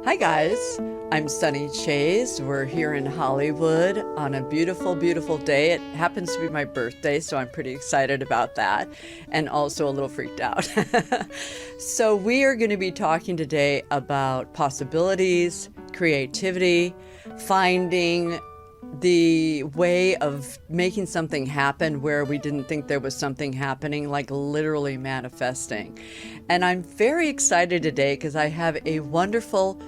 Hi guys, I'm Sunny Chayes. We're here in Hollywood on a beautiful, beautiful day. It happens to be my birthday, so I'm pretty excited about that and also a little freaked out. So we are going to be talking today about possibilities, creativity, finding the way of making something happen where we didn't think there was something happening, like literally manifesting. And I'm very excited today because I have a wonderful,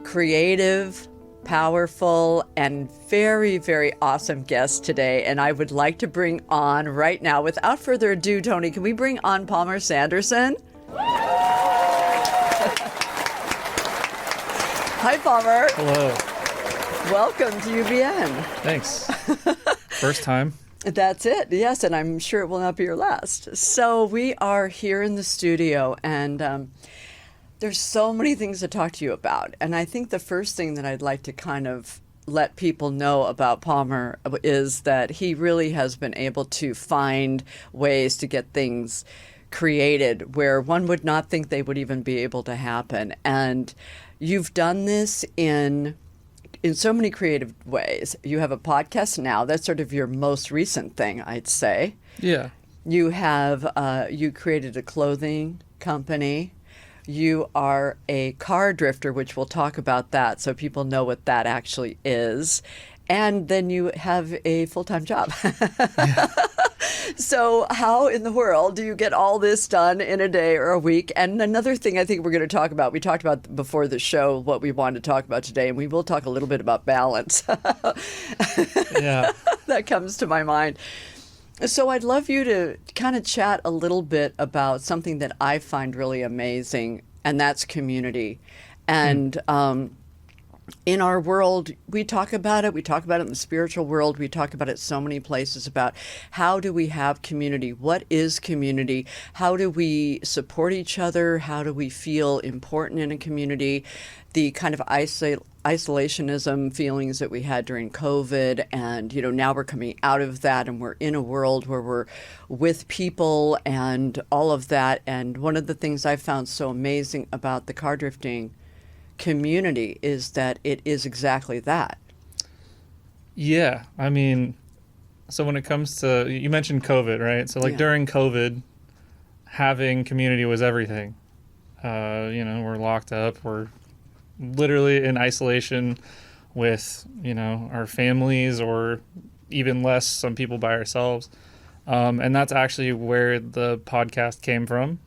creative, powerful, and very, very awesome guest today. And I would like to bring on right now, without further ado, Tony, can we bring on Palmer Sanderson? Hi, Palmer. Hello. Welcome to UBN. Thanks. First time. That's it, yes, and I'm sure it will not be your last. So we are here in the studio, and there's so many things to talk to you about. And I think the first thing that I'd like to kind of let people know about Palmer is that he really has been able to find ways to get things created where one would not think they would even be able to happen. And you've done this in so many creative ways. You have a podcast now. That's sort of your most recent thing, I'd say. Yeah. You have, you created a clothing company. You are a car drifter, which we'll talk about that so people know what that actually is. And then you have a full-time job. Yeah. So how in the world do you get all this done in a day or a week? And another thing I think we're going to talk about, we talked about before the show what we wanted to talk about today, and we will talk a little bit about balance. Yeah. That comes to my mind. So I'd love you to kind of chat a little bit about something that I find really amazing, and that's community. And in our world, we talk about it. We talk about it in the spiritual world. We talk about it so many places about how do we have community? What is community? How do we support each other? How do we feel important in a community? The kind of isolationism feelings that we had during COVID, and now we're coming out of that, and we're in a world where we're with people and all of that. And one of the things I found so amazing about the car drifting community is that it is exactly that. Yeah. I mean, so when it comes to, you mentioned COVID, right? So during COVID, having community was everything. We're locked up. We're literally in isolation with, our families, or even less, some people by ourselves. And that's actually where the podcast came from.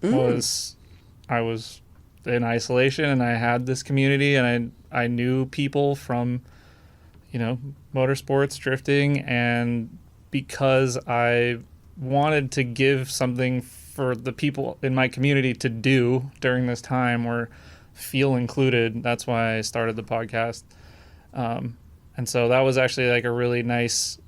I was in isolation, and I had this community, and I knew people from, motorsports, drifting, and because I wanted to give something for the people in my community to do during this time or feel included, that's why I started the podcast. And so that was actually like a really nice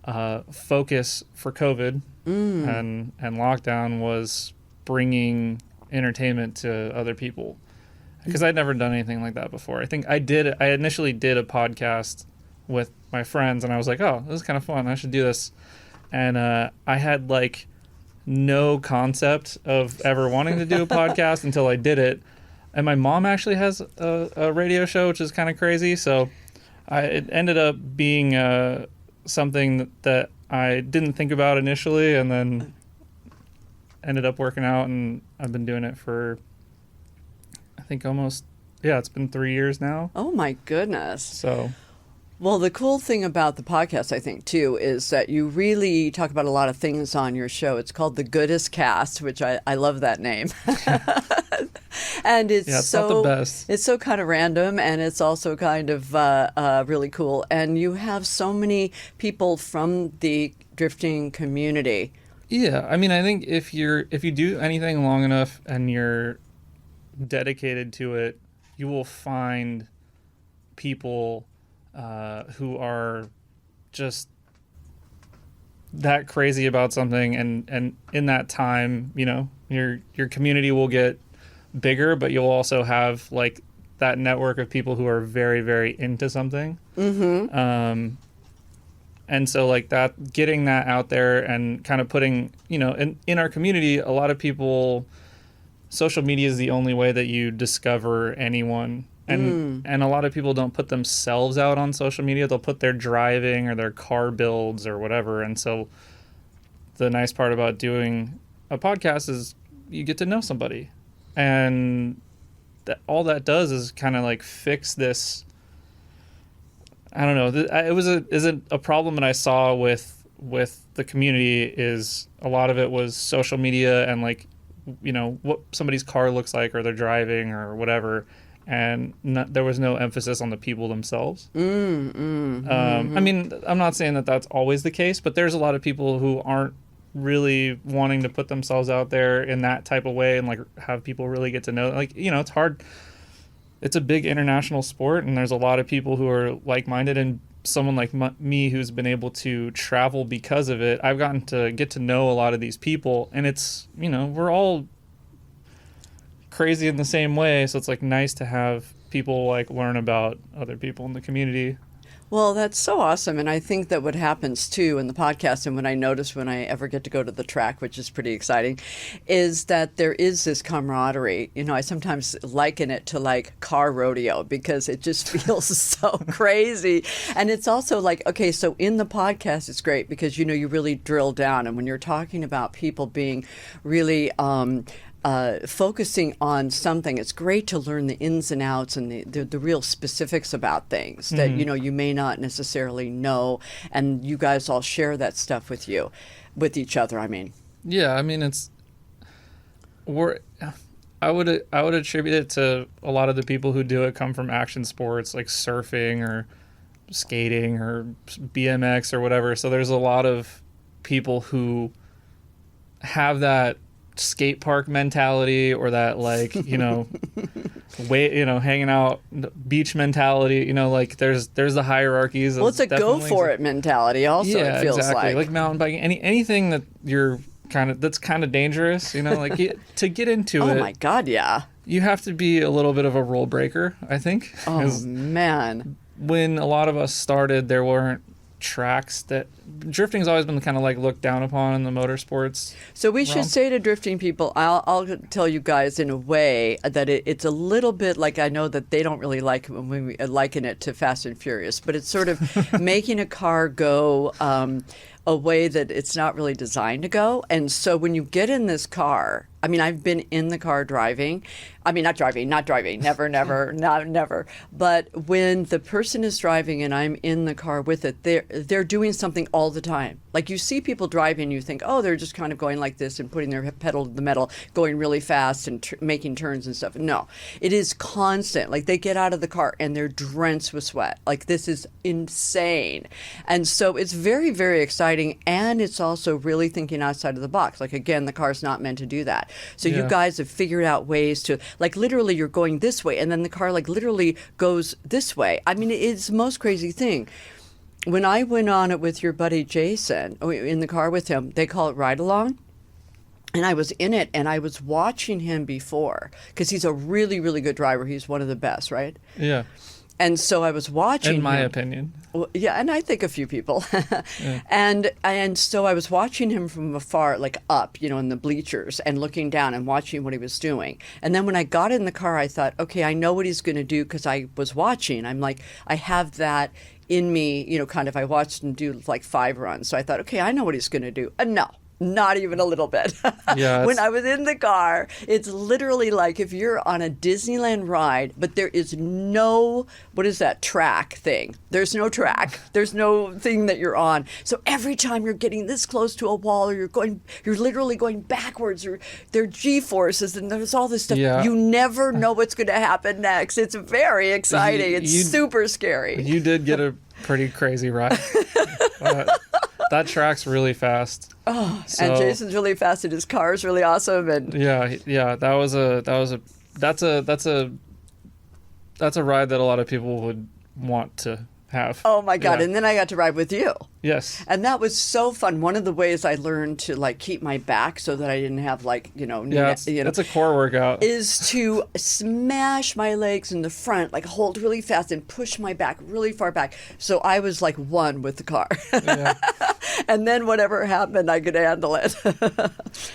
focus for COVID and lockdown, was bringing entertainment to other people, because I'd never done anything like that before. I think I initially did a podcast with my friends, and I was like, oh, this is kind of fun, I should do this. And I had no concept of ever wanting to do a podcast until I did it. And my mom actually has a radio show, which is kind of crazy. So it ended up being something that I didn't think about initially, and then ended up working out, and I've been doing it for, I think it's been 3 years now. Oh my goodness. So, well, the cool thing about the podcast, I think, too, is that you really talk about a lot of things on your show. It's called The Goodest Cast, which I love that name. And it's not the best. It's so kind of random, and it's also kind of really cool. And you have so many people from the drifting community. Yeah, I mean, I think if you do anything long enough and you're dedicated to it, you will find people who are just that crazy about something, and in that time, your community will get bigger, but you'll also have that network of people who are very, very into something. And so that, getting that out there and kind of putting, in our community, a lot of people, social media is the only way that you discover anyone And a lot of people don't put themselves out on social media. They'll put their driving or their car builds or whatever. And so the nice part about doing a podcast is you get to know somebody. And all that does is kind of like fix this. I don't know. Isn't a problem that I saw with the community is a lot of it was social media and like, you know, what somebody's car looks like or they're driving or whatever. And there was no emphasis on the people themselves. I mean, I'm not saying that that's always the case, but there's a lot of people who aren't really wanting to put themselves out there in that type of way and like have people really get to know. Like, you know, it's hard. It's a big international sport, and there's a lot of people who are like-minded. And someone like me who's been able to travel because of it, I've gotten to get to know a lot of these people, and it's, you know, we're all crazy in the same way, so it's like nice to have people like learn about other people in the community. Well, that's so awesome. And I think that what happens too in the podcast, and when I notice when I ever get to go to the track, which is pretty exciting, is that there is this camaraderie. You know, I sometimes liken it to like car rodeo because it just feels so crazy. And it's also like, okay, so in the podcast, it's great because, you know, you really drill down. And when you're talking about people being really focusing on something, it's great to learn the ins and outs and the real specifics about things that, you know, you may not necessarily know, and you guys all share that stuff with each other. I mean, yeah, I mean, I would attribute it to a lot of the people who do it come from action sports like surfing or skating or BMX or whatever. So there's a lot of people who have that skate park mentality or that, like, you know, hanging out beach mentality, you know, like there's the hierarchies. Well, it's a go for it mentality also. Yeah, it feels exactly. like Mountain biking, anything that you're that's kind of dangerous, you know, like to get into it. Oh my God, yeah. You have to be a little bit of a rule breaker, I think. Oh man. When a lot of us started, there weren't tracks that drifting's always been kind of like looked down upon in the motorsports. So we should say to drifting people, I'll tell you guys in a way that it's a little bit like, I know that they don't really like when we liken it to Fast and Furious, but it's sort of making a car go a way that it's not really designed to go. And so when you get in this car, I mean, I've been in the car driving. I mean, not driving, never. But when the person is driving and I'm in the car with it, they're doing something all the time. Like you see people driving, you think, oh, they're just kind of going like this and putting their pedal to the metal, going really fast and making turns and stuff. No, it is constant. Like they get out of the car and they're drenched with sweat. Like this is insane. And so it's very, very exciting. And it's also really thinking outside of the box. Like, again, the car's not meant to do that. So you guys have figured out ways to, like, literally you're going this way and then the car like literally goes this way. I mean, it's the most crazy thing. When I went on it with your buddy Jason, in the car with him, they call it ride along. And I was in it and I was watching him before because he's a really, really good driver. He's one of the best, right? Yeah. And so I was watching in my him. opinion. Well, yeah, and I think a few people. Yeah. And so I was watching him from afar, like up, you know, in the bleachers and looking down and watching what he was doing. And then when I got in the car, I thought, okay, I know what he's going to do because I was watching. I'm like, I have that in me, you know, kind of, I watched him do like 5 runs. So I thought, okay, I know what he's going to do. No. Not even a little bit. Yeah, when I was in the car, it's literally like if you're on a Disneyland ride, but there is no, what is that, track thing? There's no track. There's no thing that you're on. So every time you're getting this close to a wall or you're literally going backwards or there are G-forces and there's all this stuff. Yeah. You never know what's going to happen next. It's very exciting. It's super scary. You did get a pretty crazy ride. That track's really fast. Oh, and Jason's really fast, and his car's really awesome. And yeah, that's a ride that a lot of people would want to have. Oh my God! Yeah. And then I got to ride with you. Yes. And that was so fun. One of the ways I learned to like keep my back so that I didn't have like, it's a core workout. Is to smash my legs in the front, like hold really fast and push my back really far back. So I was like one with the car. Yeah. And then whatever happened, I could handle it.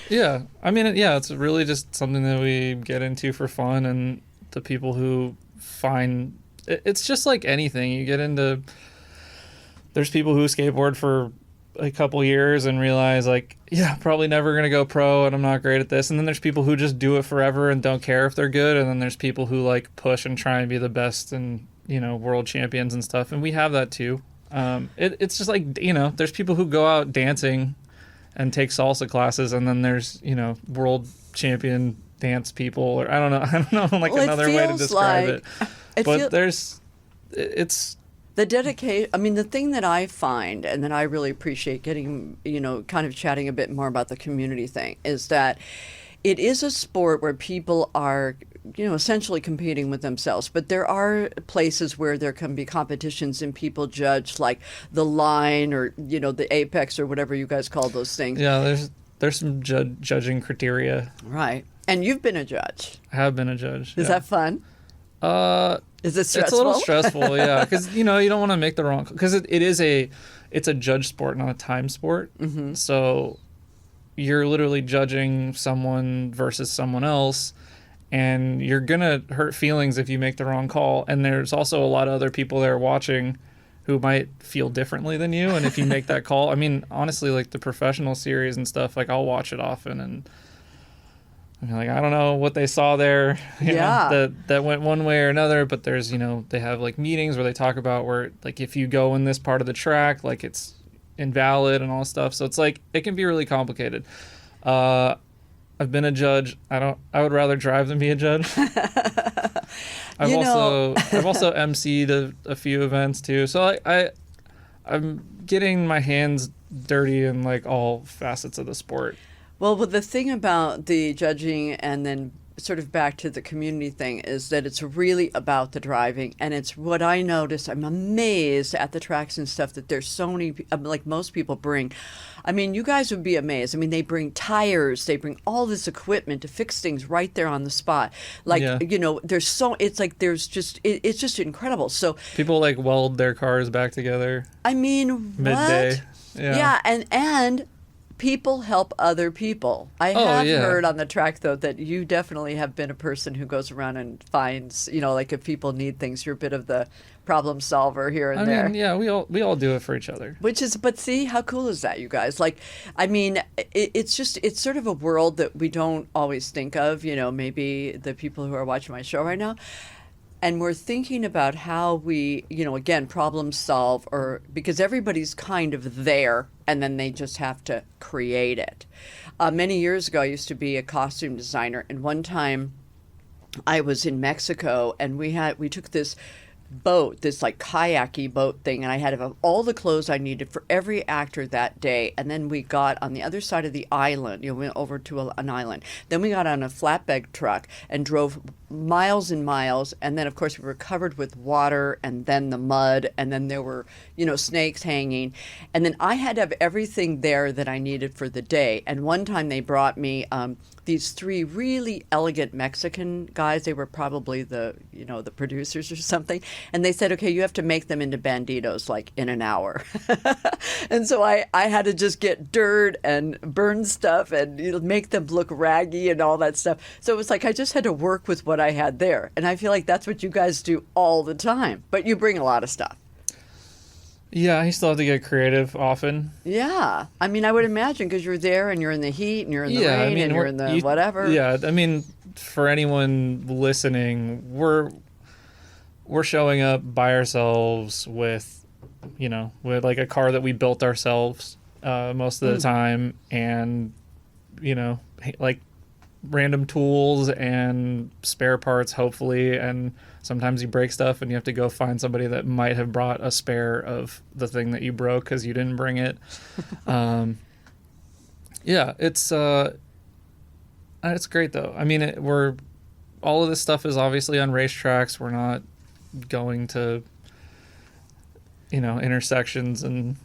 Yeah. I mean, it's really just something that we get into for fun, and the people who find it's just like anything. You get into, there's people who skateboard for a couple years and realize like, yeah, probably never gonna go pro and I'm not great at this. And then there's people who just do it forever and don't care if they're good. And then there's people who like push and try and be the best and, you know, world champions and stuff. And we have that too. It's just like, you know, there's people who go out dancing and take salsa classes, and then there's, you know, world champion dance people, or I don't know like another way to describe it. But it's the dedication. I mean, the thing that I find and that I really appreciate getting, you know, kind of chatting a bit more about the community thing is that it is a sport where people are, you know, essentially competing with themselves. But there are places where there can be competitions and people judge like the line or, you know, the apex or whatever you guys call those things. Yeah, there's some judging criteria. Right. And you've been a judge. I have been a judge. Is that fun? Is it stressful? It's a little stressful, yeah, because, you know, you don't want to make the wrong, because it's a judge sport, not a time sport. Mm-hmm. So you're literally judging someone versus someone else, and you're gonna hurt feelings if you make the wrong call. And there's also a lot of other people there watching who might feel differently than you. And if you make that call, I mean, honestly, like the professional series and stuff, like I'll watch it often and I'm like, I don't know what they saw there, you know, that went one way or another. But there's, you know, they have like meetings where they talk about where like if you go in this part of the track, like it's invalid and all this stuff. So it's like it can be really complicated. I've been a judge. I would rather drive than be a judge. I've also emceed a few events too. So I'm getting my hands dirty in like all facets of the sport. Well, the thing about the judging and then sort of back to the community thing is that it's really about the driving. And it's what I noticed. I'm amazed at the tracks and stuff that there's so many, like most people bring. I mean, you guys would be amazed. I mean, they bring tires, they bring all this equipment to fix things right there on the spot. Like, you know, it's just incredible. So people like weld their cars back together. I mean, midday. What? Yeah. And people help other people. I have heard on the track, though, that you definitely have been a person who goes around and finds, you know, like if people need things, you're a bit of the problem solver here and there. I mean, yeah, we all do it for each other. But see, how cool is that, you guys? Like, I mean, it's sort of a world that we don't always think of, you know, maybe the people who are watching my show right now. And we're thinking about how we, you know, again, problem solve, or because everybody's kind of there and then they just have to create it. Many years ago, I used to be a costume designer. And one time I was in Mexico and we took this boat, this like kayaky boat thing, and I had all the clothes I needed for every actor that day. And then we got on the other side of the island, you know, went over to an island. Then we got on a flatbed truck and drove miles and miles. And then, of course, we were covered with water and then the mud. And then there were, you know, snakes hanging. And then I had to have everything there that I needed for the day. And one time they brought me these three really elegant Mexican guys. They were probably the producers or something. And they said, okay, you have to make them into banditos like in an hour. And so I had to just get dirt and burn stuff and, you know, make them look raggy and all that stuff. So it was like I just had to work with what I had there. And I feel like that's what you guys do all the time. But you bring a lot of stuff. Yeah, you still have to get creative often. Yeah. I mean, I would imagine because you're there and you're in the heat and you're in the rain and you're in the whatever. Yeah, I mean, for anyone listening, we're showing up by ourselves with like a car that we built ourselves most of the time, and, you know, like random tools and spare parts, hopefully, and sometimes you break stuff and you have to go find somebody that might have brought a spare of the thing that you broke because you didn't bring it. Yeah, it's great though. I mean, all of this stuff is obviously on racetracks. We're not going to, you know, intersections and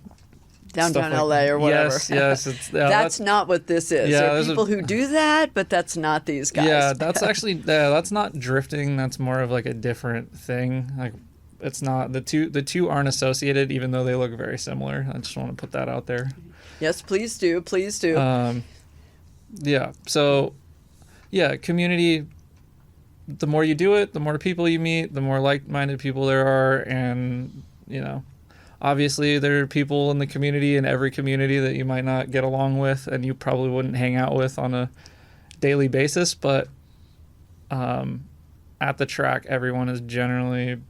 downtown LA or whatever. Yes. That's not what this is. Yeah, there are people who do that, but that's not these guys. Yeah, that's actually that's not drifting. That's more of like a different thing. Like, it's not the two aren't associated, even though they look very similar. I just want to put that out there. Yes, please do. Please do. Yeah. So, yeah, community. the more you do it, the more people you meet, the more like-minded people there are. And, obviously there are people in the community, in every community, that you might not get along with and you probably wouldn't hang out with on a daily basis. But at the track, everyone is generally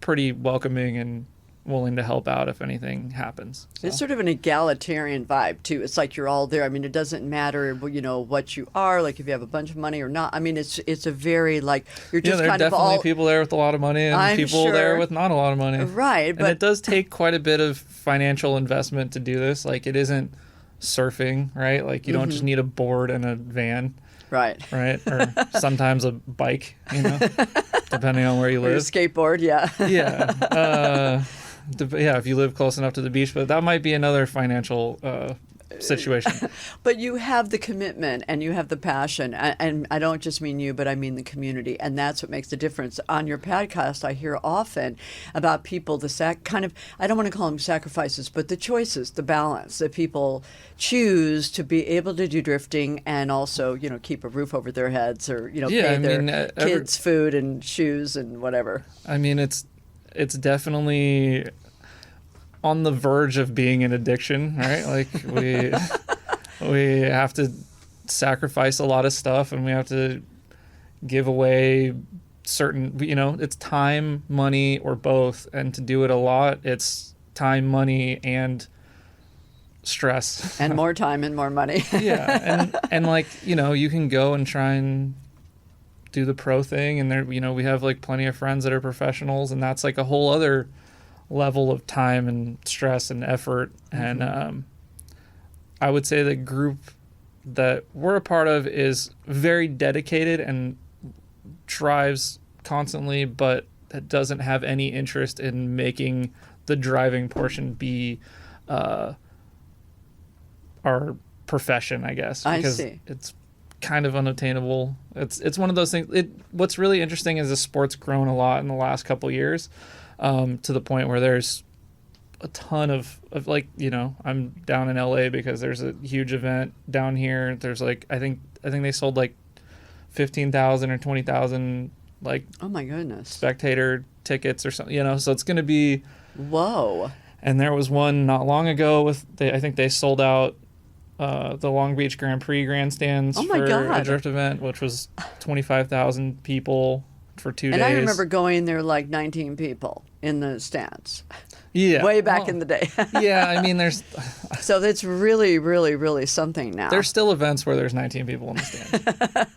pretty welcoming and willing to help out if anything happens. So. It's sort of an egalitarian vibe too. It's like you're all there. I mean, it doesn't matter, what you are, like if you have a bunch of money or not. I mean, it's a very like you're just there are kind of definitely all people there with a lot of money and I'm people sure. there with not a lot of money. Right, but it does take quite a bit of financial investment to do this. Like it isn't surfing, right? Like you don't just need a board and a van. Right. Or sometimes a bike, depending on where you live. Or a skateboard, yeah. Yeah. If you live close enough to the beach, but that might be another financial situation. But you have the commitment and you have the passion, and I don't just mean you, but I mean the community, and that's what makes the difference. On your podcast, I hear often about people, I don't want to call them sacrifices, but the choices, the balance that people choose to be able to do drifting and also, keep a roof over their heads or, pay their kids food and shoes and whatever. I mean, it's definitely on the verge of being an addiction, right? Like we have to sacrifice a lot of stuff and we have to give away certain, it's time, money, or both. And to do it a lot, it's time, money, and stress. And more time and more money. Yeah. And you can go and try and do the pro thing, and there we have like plenty of friends that are professionals, and that's like a whole other level of time and stress and effort. Mm-hmm. And I would say the group that we're a part of is very dedicated and drives constantly, but that doesn't have any interest in making the driving portion be our profession, I guess, because it's kind of unattainable. It's one of those things. What's really interesting is the sport's grown a lot in the last couple years, to the point where there's a ton of like, I'm down in LA because there's a huge event down here. There's like, I think they sold like 15,000 or 20,000 like, oh my goodness, spectator tickets or something, so it's going to be, whoa. And there was one not long ago I think they sold out the Long Beach Grand Prix grandstands for a drift event, which was 25,000 people for 2 days. And I remember going there like 19 people in the stands. Yeah. Way back in the day. Yeah, I mean, there's... So that's really, really, really something now. There's still events where there's 19 people in the stands.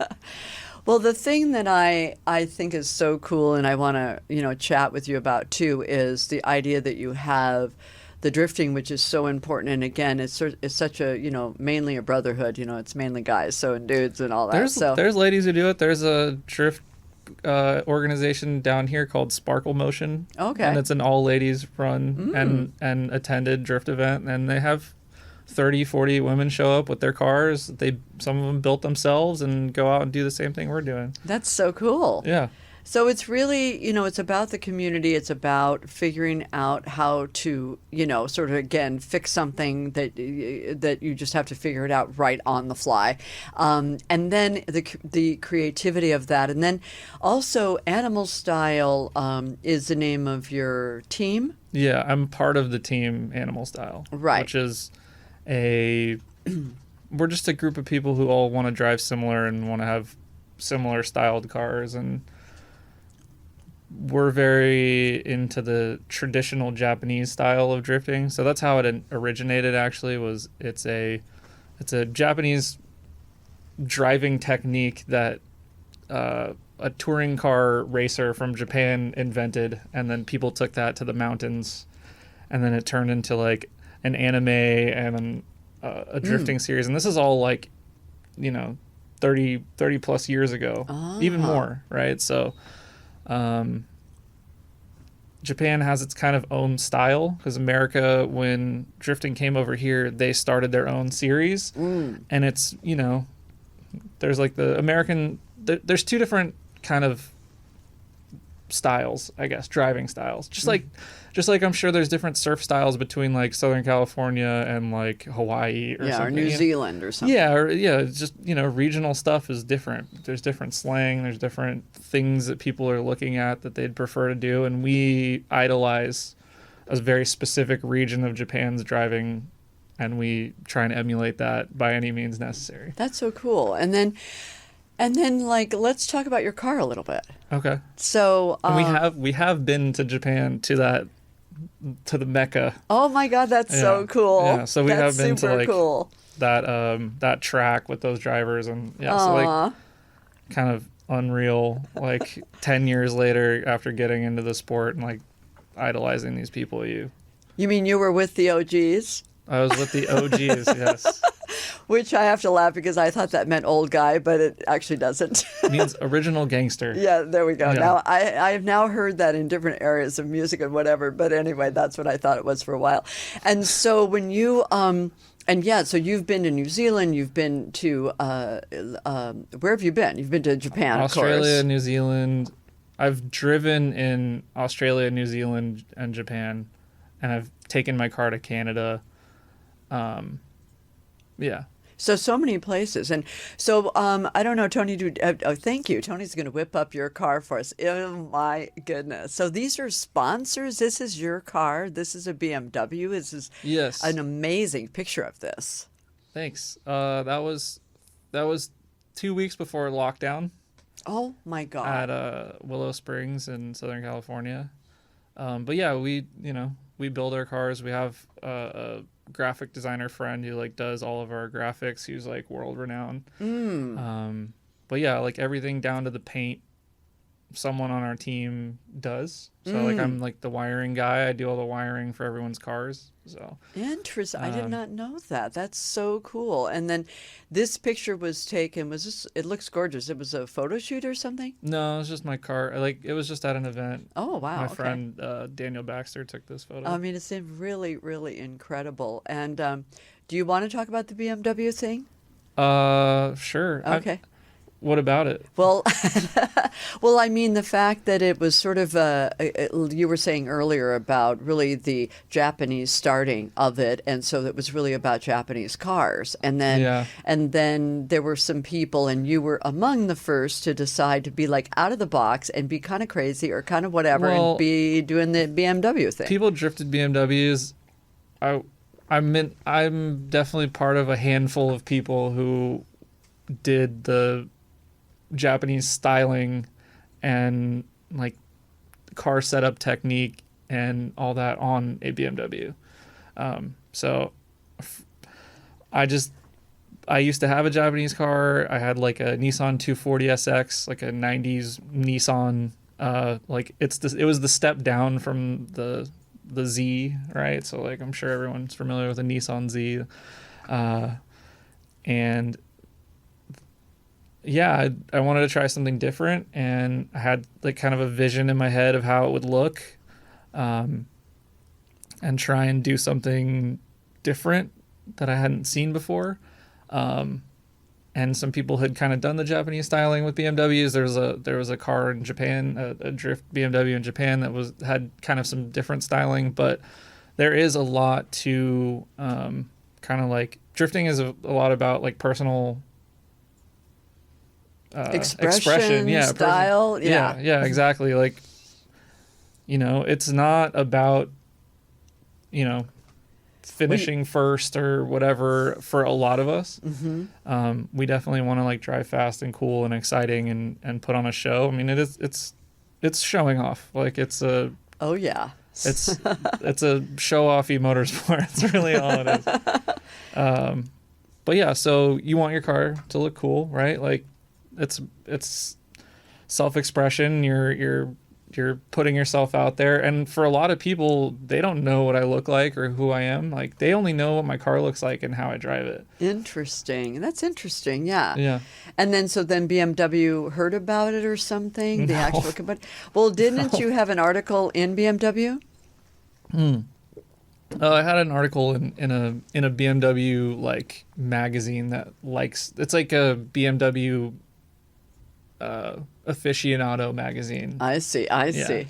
Well, the thing that I think is so cool and I want to, chat with you about too is the idea that you have the drifting, which is so important. And again, it's such a, mainly a brotherhood, it's mainly guys, and dudes and all that. There's ladies who do it. There's a drift organization down here called Sparkle Motion. Okay. And it's an all ladies run and attended drift event. And they have 30, 40 women show up with their cars. Some of them built themselves and go out and do the same thing we're doing. That's so cool. Yeah. So it's really, it's about the community. It's about figuring out how to, sort of, again, fix something that you just have to figure it out right on the fly. And then the creativity of that. And then also Animal Style is the name of your team. Yeah, I'm part of the team Animal Style. Right. Which is we're just a group of people who all want to drive similar and want to have similar styled cars, and we're very into the traditional Japanese style of drifting. So that's how it originated, actually. It's a Japanese driving technique that a touring car racer from Japan invented, and then people took that to the mountains, and then it turned into like an anime and a drifting series. And this is all like, 30 plus years ago, even more, right? So Japan has its kind of own style, because America, when drifting came over here, they started their own series. And it's, there's like the American, there's two different kind of styles, I guess, driving styles. Just like I'm sure there's different surf styles between like Southern California and like Hawaii or something. Or New Zealand or something. It's just, regional stuff is different. There's different slang, there's different things that people are looking at that they'd prefer to do, and we idolize a very specific region of Japan's driving, and we try and emulate that by any means necessary. That's so cool. And then like, let's talk about your car a little bit. Okay. So we have been to Japan to the Mecca. Oh my God, that's so cool. Yeah, so we that's have been to like cool. that track with those drivers, and so like kind of unreal, like 10 years later after getting into the sport and like idolizing these people. You mean you were with the OGs? I was with the OGs, yes. Which I have to laugh because I thought that meant old guy, but it actually doesn't. It means original gangster. Yeah, there we go. Yeah. Now, I have now heard that in different areas of music and whatever, but anyway, that's what I thought it was for a while. And so when you, so you've been to New Zealand, you've been to, where have you been? You've been to Japan, Australia, of course. New Zealand. I've driven in Australia, New Zealand, and Japan, and I've taken my car to Canada. Yeah. So many places. And so, I don't know, Tony, thank you. Tony's going to whip up your car for us. Oh, my goodness. So these are sponsors. This is your car. This is a BMW. This is an amazing picture of this. Thanks. That was 2 weeks before lockdown. Oh, my God. At Willow Springs in Southern California. But yeah, we build our cars. We have a graphic designer friend who like does all of our graphics. He's like world renowned. But yeah, like everything down to the paint, someone on our team does. So like I'm like the wiring guy. I do all the wiring for everyone's cars. So interesting. I did not know that. That's so cool. And then this picture was taken. It looks gorgeous. It was a photo shoot or something? No, it was just my car. Like it was just at an event. Oh wow. My friend Daniel Baxter took this photo. I mean, it's really, really incredible. And do you want to talk about the BMW thing? Sure. Okay. What about it? Well, I mean, the fact that it was sort of, you were saying earlier about really the Japanese starting of it. And so it was really about Japanese cars. And then there were some people, and you were among the first to decide to be like out of the box and be kind of crazy or kind of whatever and be doing the BMW thing. People drifted BMWs. I'm definitely part of a handful of people who did the Japanese styling and like car setup technique and all that on a BMW. So I used to have a Japanese car. I had like a Nissan 240 SX, like a 90s Nissan. It was the step down from the Z, right? So like I'm sure everyone's familiar with a Nissan Z. And yeah, I wanted to try something different, and I had like kind of a vision in my head of how it would look, and try and do something different that I hadn't seen before. And some people had kind of done the Japanese styling with BMWs. There was a car in Japan, a drift BMW in Japan that had kind of some different styling, but there is a lot to kind of like drifting is a lot about like personal expression, style, yeah, exactly. Like, it's not about, finishing first or whatever for a lot of us. We definitely want to like drive fast and cool and exciting and put on a show. I mean, it's showing off. Like it's a it's a show offy motorsport. That's really all it is. But yeah, so you want your car to look cool, right? Like it's self-expression. You're putting yourself out there, and for a lot of people, they don't know what I look like or who I am. Like they only know what my car looks like and how I drive it. Interesting. That's interesting. Yeah. Yeah. And then BMW heard about it or something. No. The actual company. Well, didn't you have an article in BMW? I had an article in a BMW like magazine that it's like a BMW aficionado magazine. I see. I Yeah. see.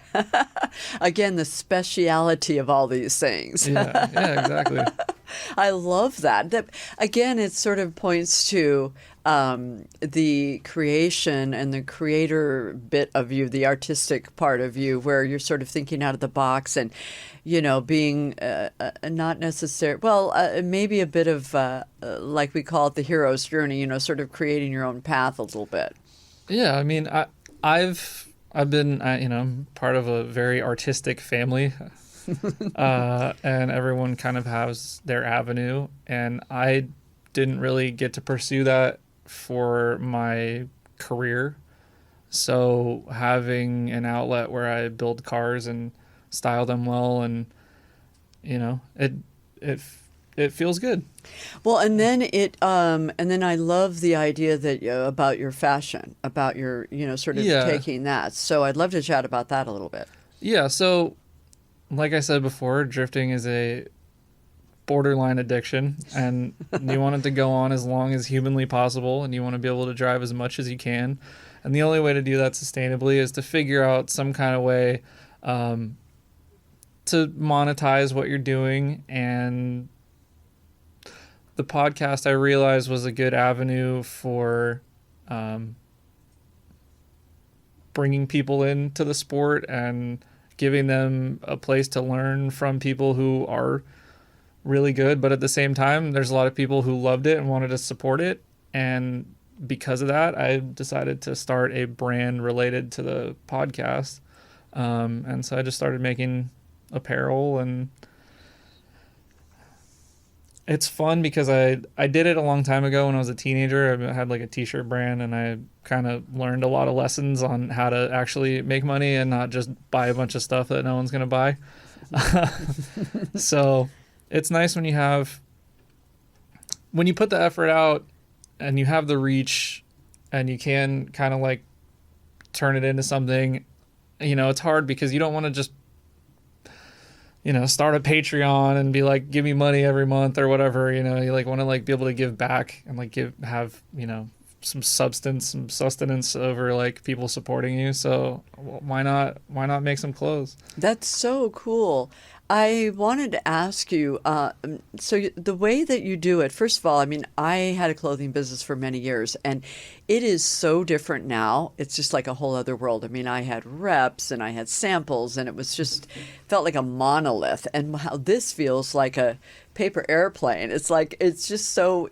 Again, the speciality of all these things. Yeah, yeah, exactly. I love that. That again, it sort of points to the creation and the creator bit of you, the artistic part of you, where you're sort of thinking out of the box and, being not necessary. Well, maybe a bit of like we call it the hero's journey. Sort of creating your own path a little bit. Yeah, I mean, I've been part of a very artistic family, and everyone kind of has their avenue, and I didn't really get to pursue that for my career. So having an outlet where I build cars and style them well, and it feels good. Well, and then I love the idea that about your fashion, about your sort of Yeah. taking that. So I'd love to chat about that a little bit. Yeah, so like I said before, drifting is a borderline addiction, and you want it to go on as long as humanly possible, and you want to be able to drive as much as you can. And the only way to do that sustainably is to figure out some kind of way to monetize what you're doing. And the podcast, I realized, was a good avenue for bringing people into the sport and giving them a place to learn from people who are really good. But at the same time, there's a lot of people who loved it and wanted to support it. And because of that, I decided to start a brand related to the podcast. And so I just started making apparel, and it's fun because I did it a long time ago when I was a teenager. I had like a t-shirt brand, and I kind of learned a lot of lessons on how to actually make money and not just buy a bunch of stuff that no one's going to buy. So it's nice when you put the effort out and you have the reach and you can kind of like turn it into something. It's hard because you don't want to just start a Patreon and be like, give me money every month or whatever. You like want to like be able to give back and like have some substance, some sustenance over like people supporting you. So why not make some clothes? That's so cool. I wanted to ask you, the way that you do it, first of all, I mean, I had a clothing business for many years, and it is so different now. It's just like a whole other world. I mean, I had reps and I had samples, and it was just felt like a monolith. And how this feels like a paper airplane. It's like it's just so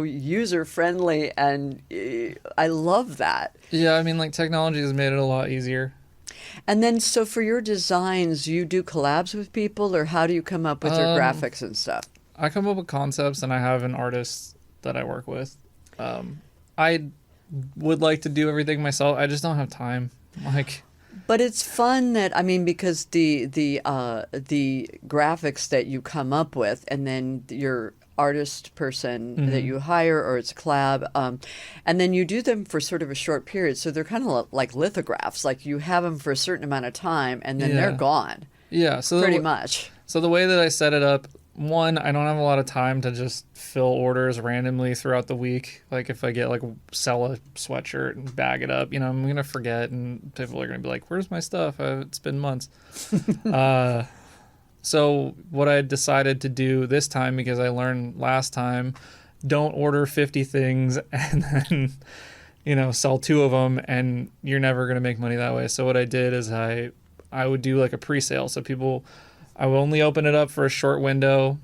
user friendly, and I love that. Yeah, I mean, like technology has made it a lot easier. And then, so for your designs, you do collabs with people, or how do you come up with your graphics and stuff? I come up with concepts, and I have an artist that I work with. I would like to do everything myself. I just don't have time. But it's fun because the graphics that you come up with, and then your artist person that you hire, or it's a collab, and then you do them for sort of a short period, so they're kind of like lithographs. Like you have them for a certain amount of time, and then they're gone. Yeah, so pretty much. So the way that I set it up, one, I don't have a lot of time to just fill orders randomly throughout the week. Like if I sell a sweatshirt and bag it up, I'm gonna forget, and people are gonna be like, "Where's my stuff? It's been months." So what I decided to do this time, because I learned last time, don't order 50 things and then, sell 2 of them, and you're never going to make money that way. So what I did is I would do like a pre-sale. So I would only open it up for a short window.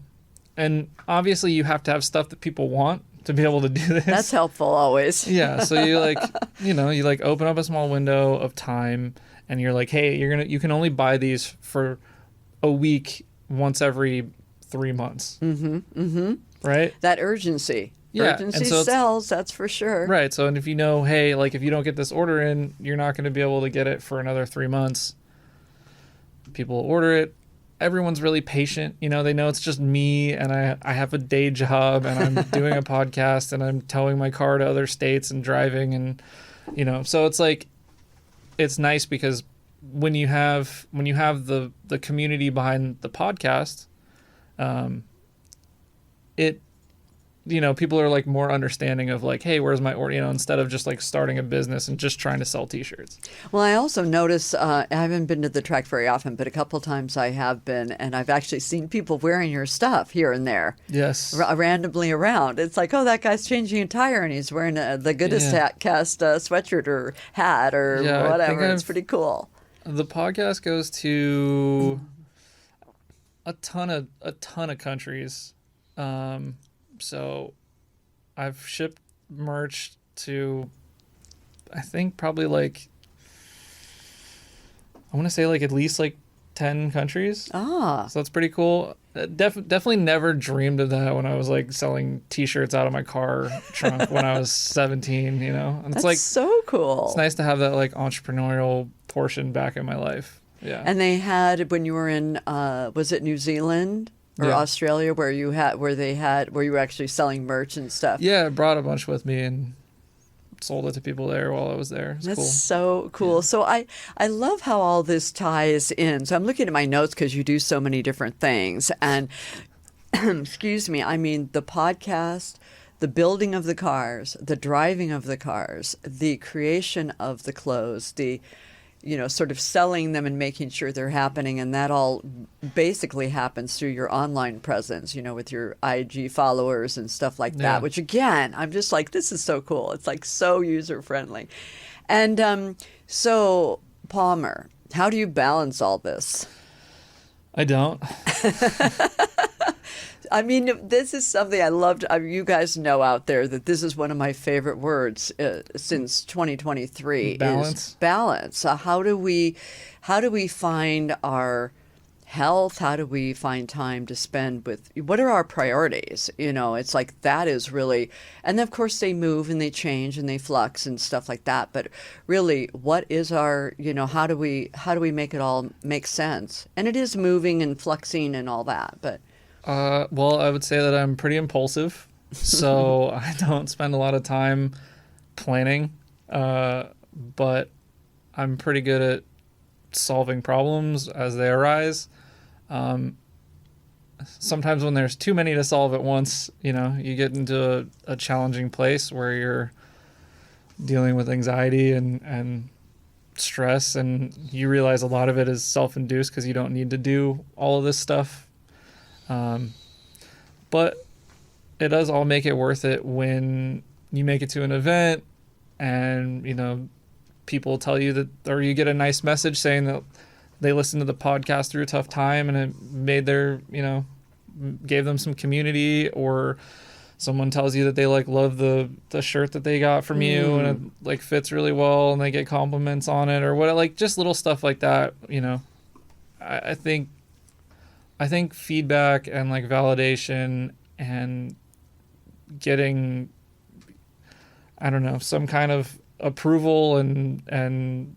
And obviously you have to have stuff that people want to be able to do this. That's helpful always. Yeah. So you you open up a small window of time, and you're like, hey, you can only buy these for a week once every 3 months. Right? That urgency. Yeah. Urgency sells, that's for sure. Right. So, and if hey, like if you don't get this order in, you're not going to be able to get it for another 3 months. People order it. Everyone's really patient. They know it's just me, and I have a day job, and I'm doing a podcast, and I'm towing my car to other states and driving, and so it's like, it's nice because when you have the community behind the podcast, people are like more understanding of like, hey, where's my order? Instead of just like starting a business and just trying to sell T-shirts. Well, I also notice, I haven't been to the track very often, but a couple times I have been, and I've actually seen people wearing your stuff here and there. Yes. Randomly around. It's like, oh, that guy's changing a tire and he's wearing the Goodest Cast sweatshirt or hat or whatever. It's pretty cool. The podcast goes to a ton of countries. So I've shipped merch to, I think probably like, I want to say like at least like 10 countries. So that's pretty cool. Definitely never dreamed of that when I was like selling T-shirts out of my car trunk when I was 17, And it's like so cool. It's nice to have that like entrepreneurial portion back in my life. Yeah. And they had, when you were in, was it New Zealand? Or Australia, where you were actually selling merch and stuff. Yeah, I brought a bunch with me and sold it to people there while I was there. It's That's cool. so cool. Yeah. So I love how all this ties in. So I'm looking at my notes because you do so many different things. And excuse me, I mean the podcast, the building of the cars, the driving of the cars, the creation of the clothes, the sort of selling them and making sure they're happening. And that all basically happens through your online presence, with your IG followers and stuff like that, which again, I'm just like, this is so cool. It's like so user friendly. And so Palmer, how do you balance all this? I don't. I mean, this is something I loved. You guys know out there that this is one of my favorite words since 2023. Balance. Is balance. How do we find our health? How do we find time to spend with? What are our priorities? It's like that is really, and of course they move and they change and they flux and stuff like that. But really, what is our? How do we make it all make sense? And it is moving and fluxing and all that, but. Well, I would say that I'm pretty impulsive, so I don't spend a lot of time planning, but I'm pretty good at solving problems as they arise. Sometimes when there's too many to solve at once, you get into a challenging place where you're dealing with anxiety and stress, and you realize a lot of it is self-induced because you don't need to do all of this stuff. But it does all make it worth it when you make it to an event and, people tell you that, or you get a nice message saying that they listened to the podcast through a tough time and it made their, gave them some community, or someone tells you that they like love the shirt that they got from you and it like fits really well and they get compliments on it or what, like just little stuff like that. I think feedback and like validation and getting, I don't know, some kind of approval and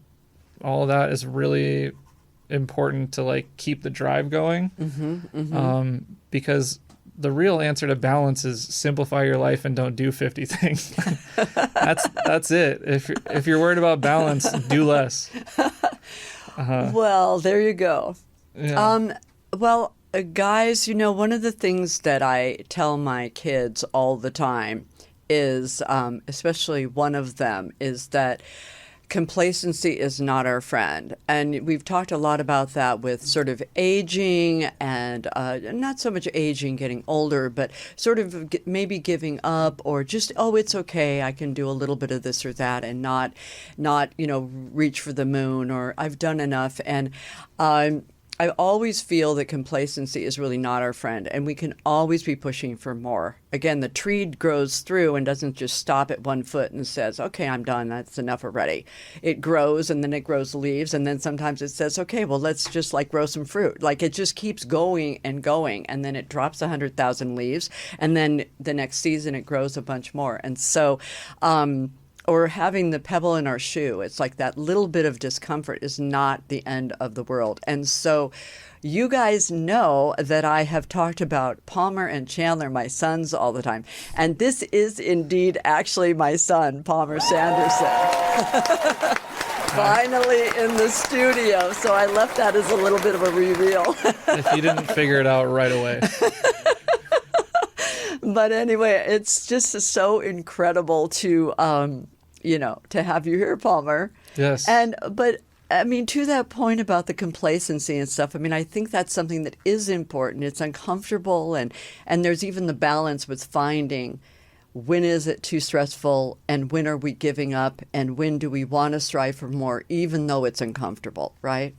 all of that is really important to like keep the drive going. Because the real answer to balance is simplify your life and don't do 50 things. That's it. If you're worried about balance, do less. Well, there you go. Yeah. Well, guys, one of the things that I tell my kids all the time is, especially one of them, is that complacency is not our friend. And we've talked a lot about that with sort of aging and not so much aging, getting older, but sort of maybe giving up or just, oh, it's okay, I can do a little bit of this or that and not reach for the moon, or I've done enough. And I always feel that complacency is really not our friend, and we can always be pushing for more. Again, the tree grows through and doesn't just stop at one foot and says, okay, I'm done, that's enough already. It grows, and then it grows leaves, and then sometimes it says, okay, well, let's just like grow some fruit. Like it just keeps going, and then it drops 100,000 leaves, and then the next season it grows a bunch more. And so, or having the pebble in our shoe. It's like that little bit of discomfort is not the end of the world. And so you guys know that I have talked about Palmer and Chandler, my sons, all the time. And this is indeed actually my son, Palmer Sanderson. Finally in the studio. So I left that as a little bit of a reveal. If you didn't figure it out right away. But anyway, it's just so incredible to, to have you here, Palmer. Yes. But I mean, to that point about the complacency and stuff, I mean, I think that's something that is important. It's uncomfortable, and there's even the balance with finding when is it too stressful and when are we giving up and when do we want to strive for more, even though it's uncomfortable, right?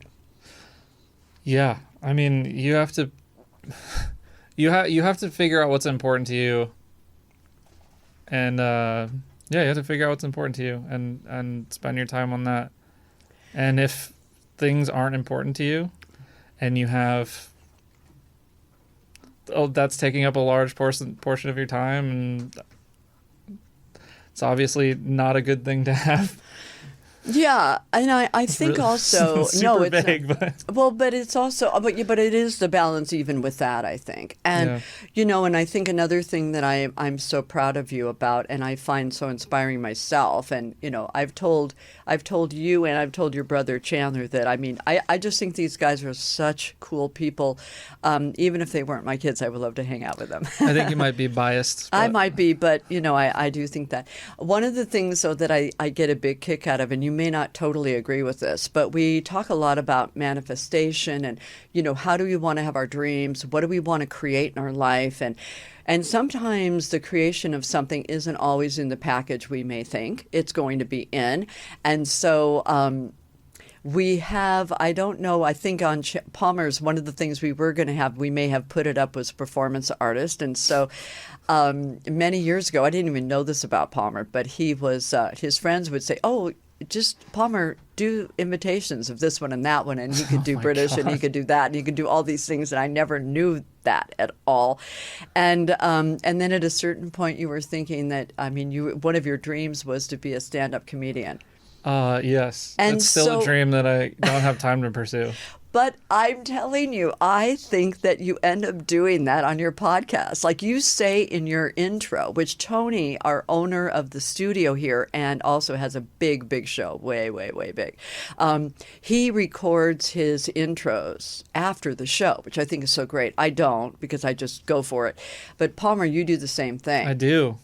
Yeah. I mean, you have to you have to figure out what's important to you. And you have to figure out what's important to you and spend your time on that. And if things aren't important to you and you have that's taking up a large portion of your time, and it's obviously not a good thing to have. Yeah, and I think really, also super it's vague, but it's also but it is the balance even with that, I think. And and I think another thing that I'm so proud of you about, and I find so inspiring myself, and I've told you and I've told your brother Chandler that I just think these guys are such cool people. Even if they weren't my kids, I would love to hang out with them. I think you might be biased. I might be, but I do think that one of the things though that I get a big kick out of, and you may not totally agree with this, but we talk a lot about manifestation and, how do we want to have our dreams? What do we want to create in our life? And sometimes the creation of something isn't always in the package we may think it's going to be in. And so we have, I don't know, I think on Palmer's, one of the things we were going to have, we may have put it up, was performance artist. And so many years ago, I didn't even know this about Palmer, but he was, his friends would say, oh, just Palmer, do imitations of this one and that one, and he could do British God. And he could do that, and he could do all these things, and I never knew that at all. And then at a certain point, you were thinking that one of your dreams was to be a stand-up comedian. Yes, and it's still a dream that I don't have time to pursue. But I'm telling you, I think that you end up doing that on your podcast. Like you say in your intro, which Tony, our owner of the studio here, and also has a big, big show, way, way, way big. He records his intros after the show, which I think is so great. I don't, because I just go for it. But Palmer, you do the same thing. I do.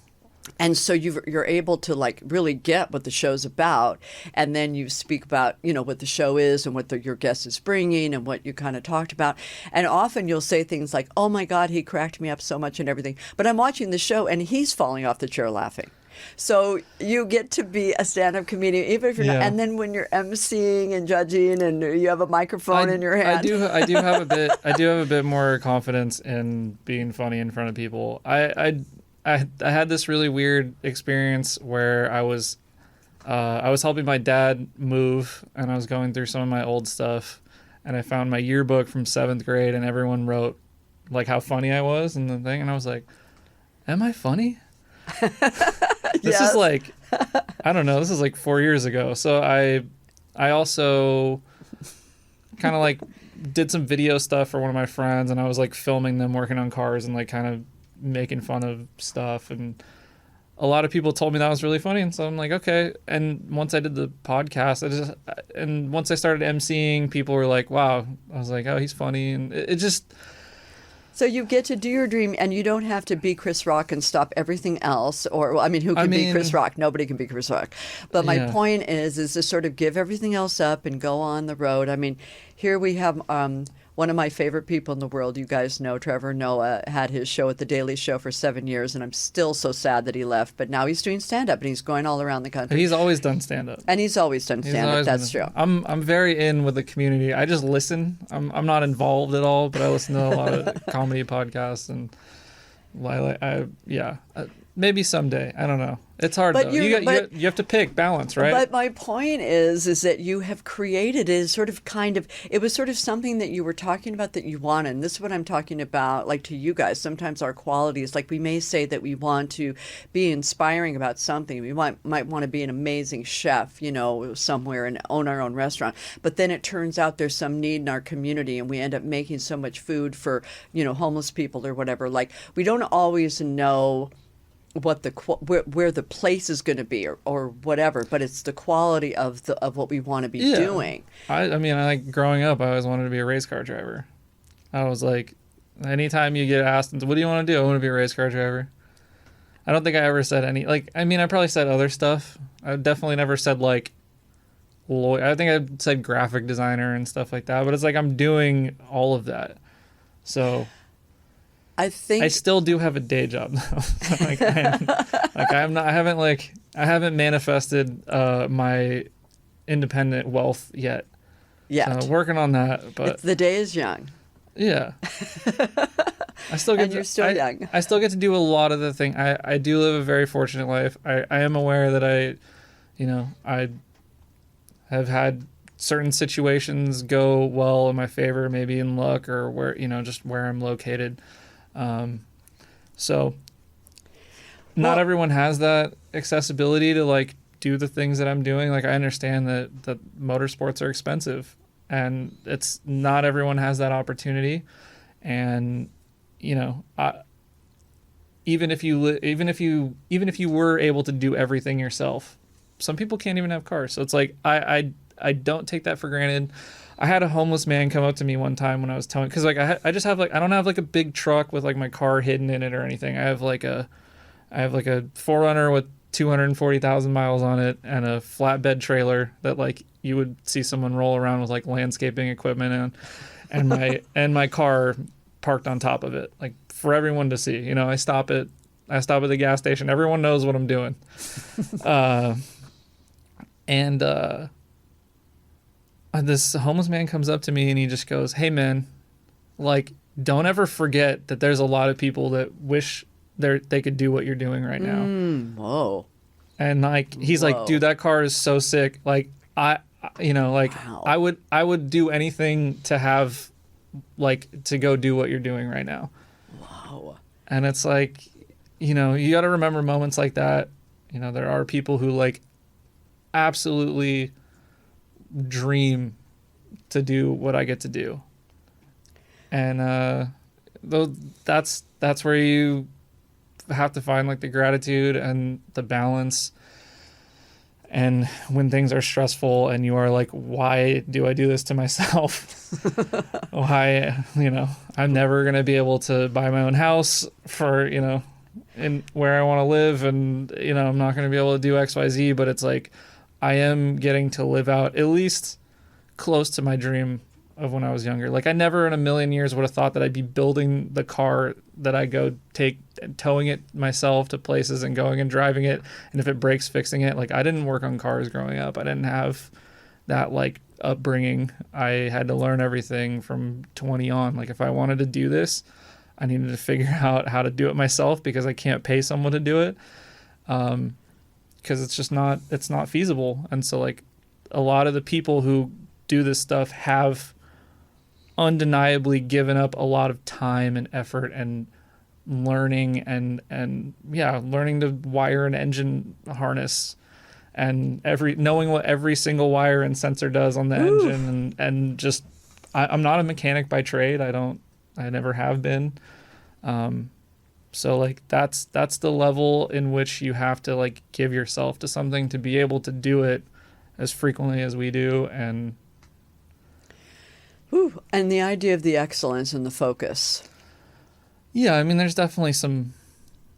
And so you're able to really get what the show's about, and then you speak about what the show is and what your guest is bringing and what you kind of talked about. And often you'll say things like, "Oh my God, he cracked me up so much," and everything. But I'm watching the show and he's falling off the chair laughing. So you get to be a stand-up comedian, even if you're not. And then when you're emceeing and judging and you have a microphone in your hand, I do have a bit more confidence in being funny in front of people. I had this really weird experience where I was helping my dad move, and I was going through some of my old stuff, and I found my yearbook from 7th grade, and everyone wrote how funny I was and the thing, and I was like, am I funny? This is I don't know, this is 4 years ago. So I also kind of did some video stuff for one of my friends, and I was filming them working on cars and kind of making fun of stuff, and a lot of people told me that was really funny, and so I'm like, okay. And once I did the podcast, and once I started emceeing, people were like, wow. I was like, oh, he's funny, and it just. So you get to do your dream, and you don't have to be Chris Rock and stop everything else. Or who can be Chris Rock? Nobody can be Chris Rock. But my point is to sort of give everything else up and go on the road. I mean, here we have one of my favorite people in the world. You guys know Trevor Noah had his show at The Daily Show for 7 years, and I'm still so sad that he left. But now he's doing stand-up, and he's going all around the country. He's always done stand-up. And he's always done stand-up. That's true. I'm very in with the community. I just listen. I'm not involved at all, but I listen to a lot of comedy podcasts, and maybe someday. I don't know. It's hard, though. You have to pick balance, right? But my point is that you have created it was sort of something that you were talking about that you wanted. And this is what I'm talking about, to you guys. Sometimes our qualities, we may say that we want to be inspiring about something. We might want to be an amazing chef, somewhere and own our own restaurant. But then it turns out there's some need in our community, and we end up making so much food for, homeless people or whatever. We don't always know what where the place is going to be or whatever, but it's the quality of what we want to be doing. I growing up, I always wanted to be a race car driver. I was anytime you get asked, what do you want to do? I want to be a race car driver. I don't think I ever said any, like, I mean, I probably said other stuff. I definitely never said like lawyer. I think I said graphic designer and stuff like that, but it's like I'm doing all of that. So I think I still do have a day job though. Like, I haven't manifested my independent wealth yet. Yeah. So working on that, but the day is young. yeah. I still get And you're still young. I still get to do a lot of the thing. I do live a very fortunate life. I am aware that I have had certain situations go well in my favor, maybe in luck or where, just where I'm located. So not everyone has that accessibility to like do the things that I'm doing. Like I understand that motorsports are expensive and it's not everyone has that opportunity. And even if you were able to do everything yourself, some people can't even have cars. So it's like I don't take that for granted. I had a homeless man come up to me one time when I was towing, because like I just have like, I don't have like a big truck with like my car hidden in it or anything. I have like a 4Runner with 240,000 miles on it and a flatbed trailer that like you would see someone roll around with like landscaping equipment and my car parked on top of it, like for everyone to see. I stop at the gas station. Everyone knows what I'm doing. This homeless man comes up to me and he just goes, "Hey man, like don't ever forget that there's a lot of people that wish they could do what you're doing right now." Whoa. And like he's like, "Dude, that car is so sick. Like wow. I would do anything to have like to go do what you're doing right now." Wow. And it's like, you got to remember moments like that. There are people who like absolutely dream to do what I get to do. And that's where you have to find like the gratitude and the balance. And when things are stressful and you are like, why do I do this to myself? Why, I'm never going to be able to buy my own house for, in where I want to live. And, I'm not going to be able to do XYZ, but it's like, I am getting to live out at least close to my dream of when I was younger. Like I never in a million years would have thought that I'd be building the car that I go take and towing it myself to places and going and driving it. And if it breaks, fixing it. Like I didn't work on cars growing up. I didn't have that like upbringing. I had to learn everything from 20 on. Like if I wanted to do this, I needed to figure out how to do it myself because I can't pay someone to do it. Because it's not feasible. And so like a lot of the people who do this stuff have undeniably given up a lot of time and effort and learning and learning to wire an engine harness and knowing what every single wire and sensor does on the engine and just I'm not a mechanic by trade. I never have been. So like that's the level in which you have to like give yourself to something to be able to do it as frequently as we do. And and the idea of the excellence and the focus. Yeah, I mean there's definitely some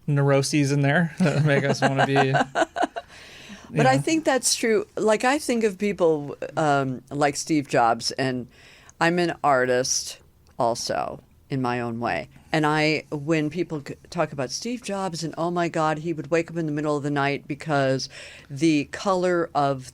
neuroses in there that make us want to be But I think that's true. Like I think of people like Steve Jobs, and I'm an artist also in my own way. And when people talk about Steve Jobs and oh my God, he would wake up in the middle of the night because the color of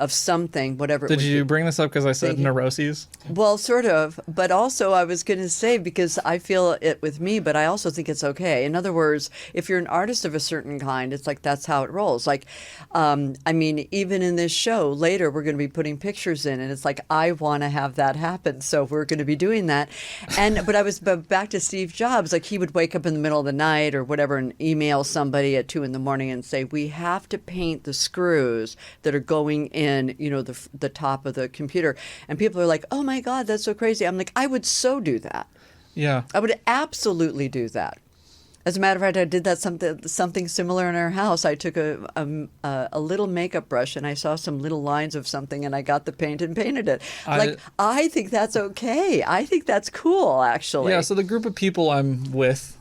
something, whatever. Did you bring this up because I said neuroses? Well, sort of, but also I was going to say because I feel it with me, but I also think it's okay. In other words, if you're an artist of a certain kind, it's like that's how it rolls. Like, I mean, even in this show later, we're going to be putting pictures in, and it's like I want to have that happen, so we're going to be doing that. But back to Steve Jobs, like he would wake up in the middle of the night or whatever and email somebody at 2 a.m. and say, "We have to paint the screws that are going in, the top of the computer." And people are like, "Oh my God, that's so crazy." I'm like, I would so do that. Yeah. I would absolutely do that. As a matter of fact, I did that something similar in our house. I took a little makeup brush and I saw some little lines of something and I got the paint and painted it. I think that's okay. I think that's cool, actually. Yeah, so the group of people I'm with,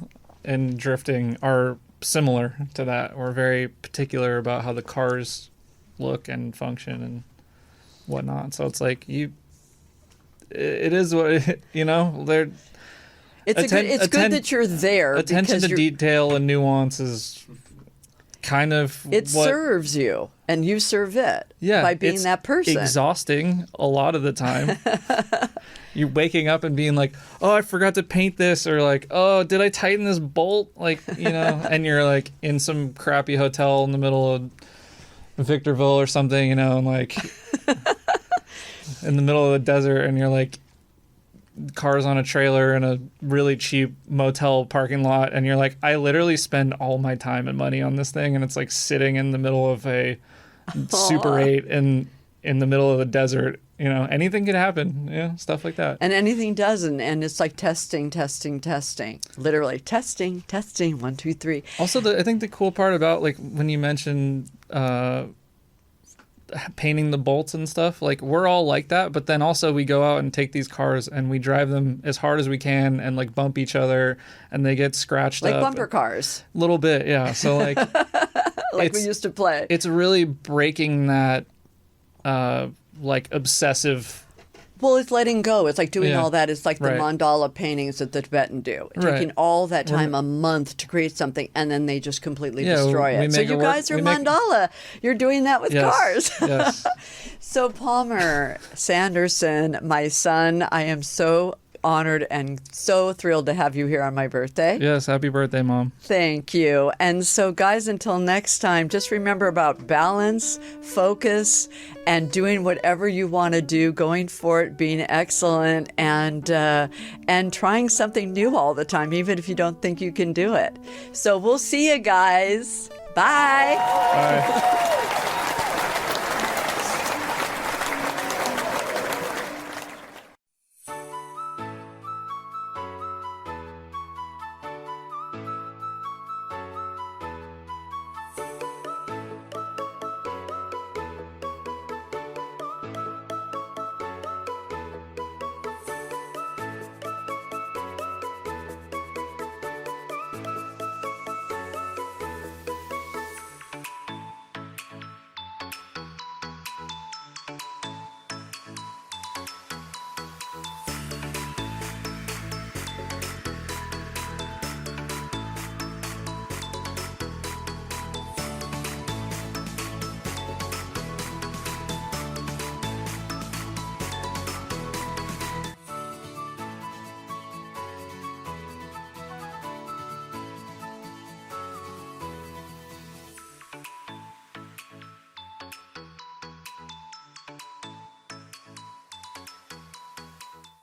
and drifting are similar to that. We're very particular about how the cars look and function and whatnot. So it's like it is what they're. It's good that you're there. Attention to detail and nuance is kind of serves you, and you serve it by being that person. Exhausting a lot of the time. You're waking up and being like, oh, I forgot to paint this, or like, oh, did I tighten this bolt? Like, and you're like in some crappy hotel in the middle of Victorville or something, and like in the middle of the desert, and you're like cars on a trailer in a really cheap motel parking lot, and you're like, I literally spend all my time and money on this thing, and it's like sitting in the middle of a Super 8 in the middle of the desert. Anything could happen, stuff like that. And anything doesn't, and it's like testing, literally testing, 1, 2, 3. Also, I think the cool part about like when you mentioned painting the bolts and stuff, like we're all like that, but then also we go out and take these cars and we drive them as hard as we can and like bump each other, and they get scratched like up. Like bumper cars. A little bit, yeah. So like like we used to play. It's really breaking that like obsessive. Well, it's letting go. It's like doing all that. It's like the mandala paintings that the Tibetan do. Taking all that time, a month, to create something, and then they just completely destroy it. So you guys are mandala. You're doing that with cars. Yes. So Palmer Sanderson, my son, I am so honored and so thrilled to have you here on my birthday. Yes, happy birthday, Mom. Thank you. And so, guys, until next time, just remember about balance, focus, and doing whatever you want to do, going for it, being excellent, and trying something new all the time, even if you don't think you can do it. So we'll see you guys. Bye. Bye.